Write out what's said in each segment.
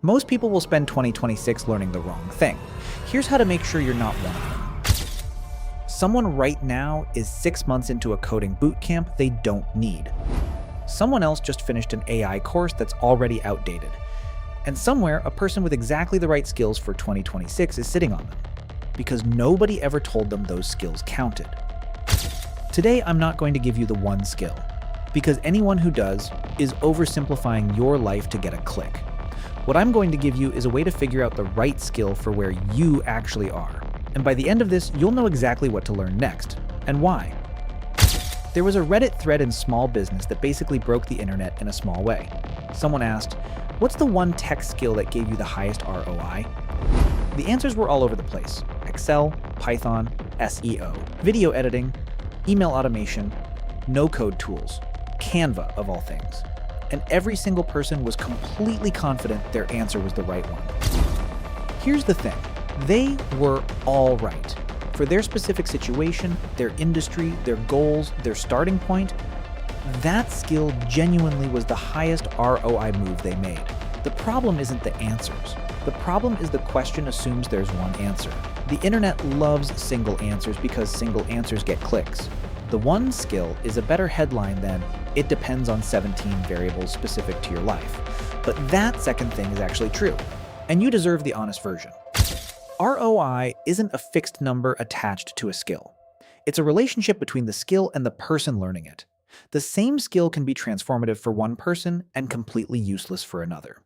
Most people will spend 2026 learning the wrong thing. Here's how to make sure you're not one of them. Someone right now is 6 months into a coding bootcamp they don't need. Someone else just finished an AI course that's already outdated. And somewhere, a person with exactly the right skills for 2026 is sitting on them, because nobody ever told them those skills counted. Today, I'm not going to give you the one skill, because anyone who does is oversimplifying your life to get a click. What I'm going to give you is a way to figure out the right skill for where you actually are. And by the end of this, you'll know exactly what to learn next, and why. There was a Reddit thread in small business that basically broke the internet in a small way. Someone asked, "What's the one tech skill that gave you the highest ROI?" The answers were all over the place. Excel, Python, SEO, video editing, email automation, no-code tools, Canva of all things. And every single person was completely confident their answer was the right one. Here's the thing, they were all right. For their specific situation, their industry, their goals, their starting point, that skill genuinely was the highest ROI move they made. The problem isn't the answers. The problem is the question assumes there's one answer. The internet loves single answers because single answers get clicks. The one skill is a better headline than, "It depends on 17 variables specific to your life." But that second thing is actually true, and you deserve the honest version. ROI isn't a fixed number attached to a skill. It's a relationship between the skill and the person learning it. The same skill can be transformative for one person and completely useless for another.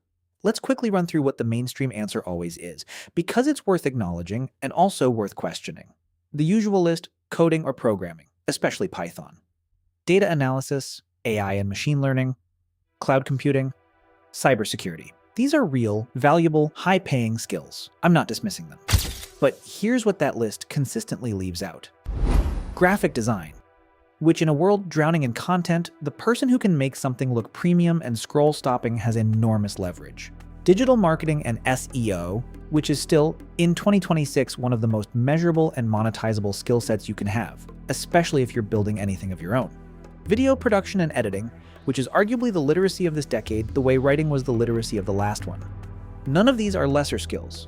Let's quickly run through what the mainstream answer always is, because it's worth acknowledging and also worth questioning. The usual list: coding or programming, especially Python. Data analysis, AI and machine learning, cloud computing, cybersecurity. These are real, valuable, high-paying skills. I'm not dismissing them. But here's what that list consistently leaves out. Graphic design, which in a world drowning in content, the person who can make something look premium and scroll-stopping has enormous leverage. Digital marketing and SEO, which is still, in 2026, one of the most measurable and monetizable skill sets you can have, especially if you're building anything of your own. Video production and editing, which is arguably the literacy of this decade, the way writing was the literacy of the last one. None of these are lesser skills.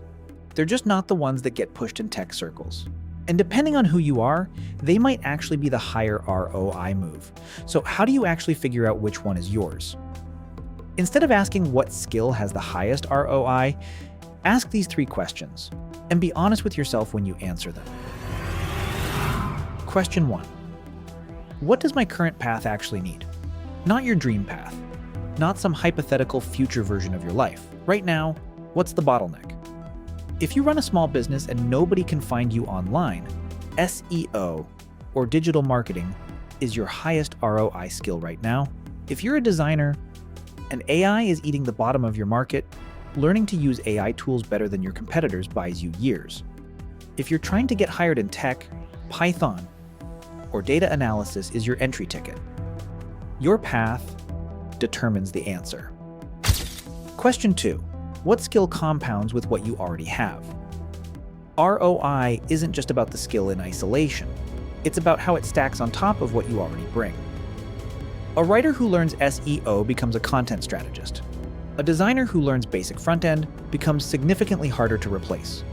They're just not the ones that get pushed in tech circles. And depending on who you are, they might actually be the higher ROI move. So how do you actually figure out which one is yours? Instead of asking what skill has the highest ROI, ask these 3 questions, and be honest with yourself when you answer them. Question 1. What does my current path actually need? Not your dream path. Not some hypothetical future version of your life. Right now, what's the bottleneck? If you run a small business and nobody can find you online, SEO or digital marketing is your highest ROI skill right now. If you're a designer and AI is eating the bottom of your market, learning to use AI tools better than your competitors buys you years. If you're trying to get hired in tech, Python or data analysis is your entry ticket. Your path determines the answer. Question 2. What skill compounds with what you already have? ROI isn't just about the skill in isolation. It's about how it stacks on top of what you already bring. A writer who learns SEO becomes a content strategist. A designer who learns basic front-end becomes significantly harder to replace.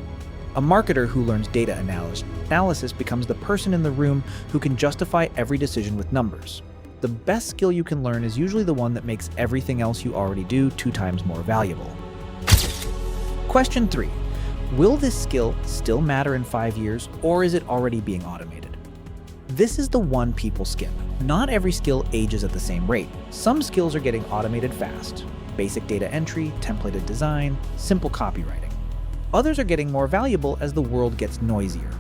A marketer who learns data analysis becomes the person in the room who can justify every decision with numbers. The best skill you can learn is usually the one that makes everything else you already do 2 times more valuable. Question 3. Will this skill still matter in 5 years, or is it already being automated? This is the one people skip. Not every skill ages at the same rate. Some skills are getting automated fast. Basic data entry, templated design, simple copywriting. Others are getting more valuable as the world gets noisier.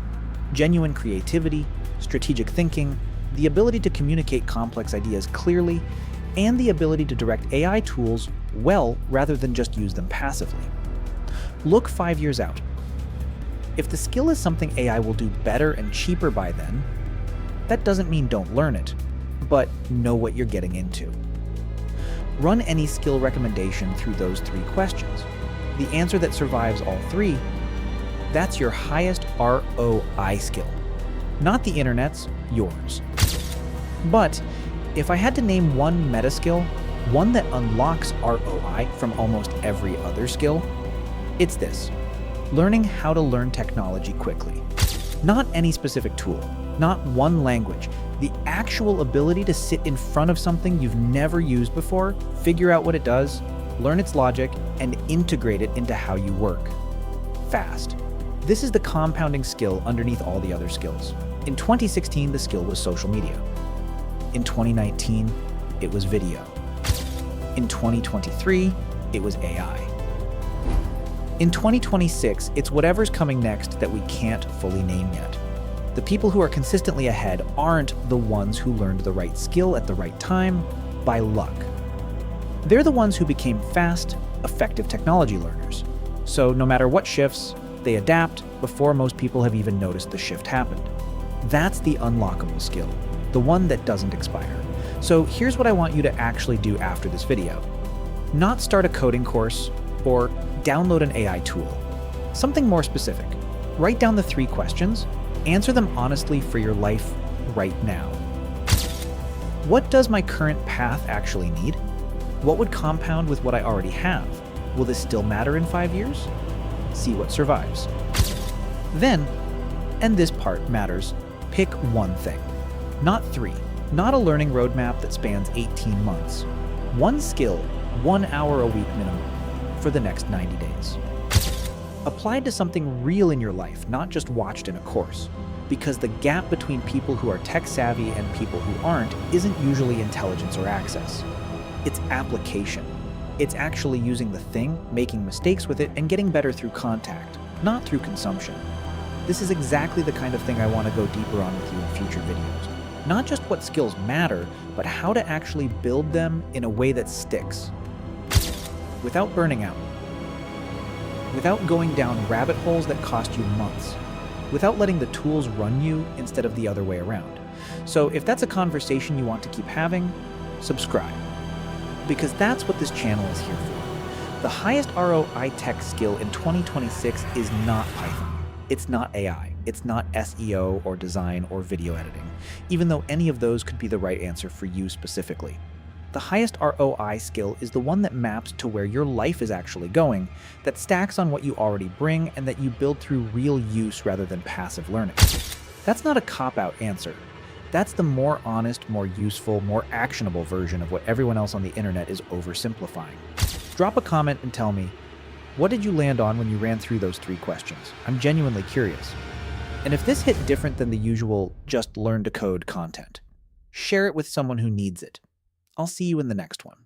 Genuine creativity, strategic thinking, the ability to communicate complex ideas clearly, and the ability to direct AI tools well rather than just use them passively. Look 5 years out. If the skill is something AI will do better and cheaper by then, that doesn't mean don't learn it, but know what you're getting into. Run any skill recommendation through those 3 questions. The answer that survives all 3, that's your highest ROI skill. Not the internet's, yours. But if I had to name one meta skill, one that unlocks ROI from almost every other skill, it's this: learning how to learn technology quickly. Not any specific tool, not one language, the actual ability to sit in front of something you've never used before, figure out what it does, learn its logic, and integrate it into how you work. Fast. This is the compounding skill underneath all the other skills. In 2016, the skill was social media. In 2019, it was video. In 2023, it was AI. In 2026, it's whatever's coming next that we can't fully name yet. The people who are consistently ahead aren't the ones who learned the right skill at the right time by luck. They're the ones who became fast, effective technology learners. So no matter what shifts, they adapt before most people have even noticed the shift happened. That's the unlockable skill, the one that doesn't expire. So here's what I want you to actually do after this video. Not start a coding course or download an AI tool. Something more specific. Write down the 3 questions, answer them honestly for your life right now. What does my current path actually need? What would compound with what I already have? Will this still matter in 5 years? See what survives. Then, and this part matters, pick one thing. Not 3. Not a learning roadmap that spans 18 months. One skill, 1 hour a week minimum, for the next 90 days. Applied to something real in your life, not just watched in a course. Because the gap between people who are tech savvy and people who aren't isn't usually intelligence or access. It's application. It's actually using the thing, making mistakes with it, and getting better through contact, not through consumption. This is exactly the kind of thing I want to go deeper on with you in future videos. Not just what skills matter, but how to actually build them in a way that sticks. Without burning out. Without going down rabbit holes that cost you months. Without letting the tools run you instead of the other way around. So if that's a conversation you want to keep having, subscribe. Because that's what this channel is here for. The highest ROI tech skill in 2026 is not Python. It's not AI. It's not SEO or design or video editing, even though any of those could be the right answer for you specifically. The highest ROI skill is the one that maps to where your life is actually going, that stacks on what you already bring, and that you build through real use rather than passive learning. That's not a cop-out answer. That's the more honest, more useful, more actionable version of what everyone else on the internet is oversimplifying. Drop a comment and tell me, what did you land on when you ran through those 3 questions? I'm genuinely curious. And if this hit different than the usual just learn to code content, share it with someone who needs it. I'll see you in the next one.